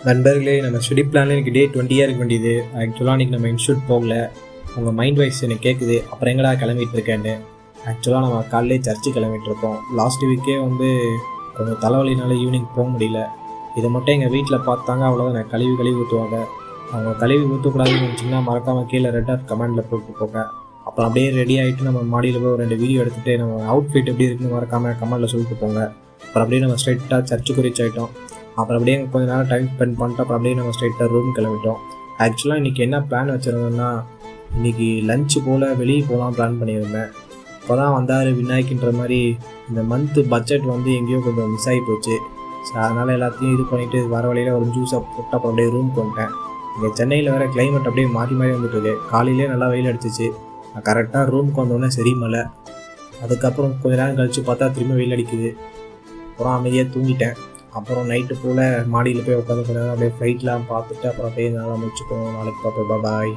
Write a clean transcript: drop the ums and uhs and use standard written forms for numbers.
நண்பர்களே, நம்ம ஸ்டடி பிளானில் எனக்கு டே 20 இருக்க வேண்டியது. ஆக்சுவலாக அன்றைக்கி நம்ம இன்ஸ்டியூட் போகல. உங்கள் மைண்ட் வாய்ஸ் எனக்கு கேட்குது, அப்புறம் எங்கடா கிளம்பிட்டு இருக்கேன்னு. ஆக்சுவலாக நம்ம காலையிலே சர்ச்சு கிளம்பிட்டுருக்கோம். லாஸ்ட் வீக்கே கொஞ்சம் தலைவலினால ஈவினிங் போக முடியல. இதை மட்டும் எங்கள் வீட்டில் பார்த்தாங்க, அவ்வளோதான் நான் கழுவி ஊற்றுவாங்க. அவங்க கழுவி ஊற்றக்கூடாதுன்னு நினச்சிங்கன்னா மறக்காமல் கீழே ரெட் ஆஃப் கமெண்டில் போட்டு போங்க. அப்புறம் அப்படியே ரெடி ஆகிட்டு நம்ம மாடியில் போய் 2 வீடியோ எடுத்துகிட்டு நம்ம அவுட்ஃபிட் எப்படி இருக்குன்னு மறக்காமல் கமெண்டில் சொல்லிட்டு போங்க. அப்புறம் அப்படியே நம்ம ஸ்ட்ரைட்டாக சர்ச்சுக்கு ரீச் ஆகிட்டோம். அப்புறம் அப்படியே கொஞ்சம் நேரம் டைம் ஸ்பெண்ட் பண்ணிட்டு அப்புறம் அப்படியே நம்ம ஸ்ட்ரைட்டாக ரூம் கிளம்பிட்டோம். ஆக்சுவலாக இன்றைக்கி என்ன பிளான் வச்சுருந்தோம்னா, இன்றைக்கி லஞ்சு போல் வெளியே போகலாம் பிளான் பண்ணியிருந்தேன். இப்போ தான் வந்தார் விநாயகின்ற மாதிரி. இந்த மந்த்து பட்ஜெட் எங்கேயோ கொஞ்சம் மிஸ் ஆகி போச்சு. ஸோ அதனால் எல்லாத்தையும் இது பண்ணிவிட்டு வர வழியில் ஒரு ஜூஸை போட்டு அப்புறம் அப்படியே ரூமுக்கு வந்துட்டேன். இங்கே சென்னையில் வேறு கிளைமேட் அப்படியே மாறி வந்துட்டுருக்கு. காலையிலே நல்லா வெயில் அடிச்சிச்சு. நான் கரெக்டாக ரூமுக்கு வந்தோடனே சரி மழை. அதுக்கப்புறம் கொஞ்சம் நேரம் கழித்து பார்த்தா திரும்ப வெயில் அடிக்குது. அப்புறம் அமைதியாக தூங்கிட்டேன். அப்புறம் நைட்டு போல் மாடியில் போய் உட்காந்து அப்படியே ஃப்ளைட்லாம் பார்த்துட்டு அப்புறம் அப்படியே நல்லா முடிச்சுக்கணும். நாளைக்கு பார்ப்போம். பாய்.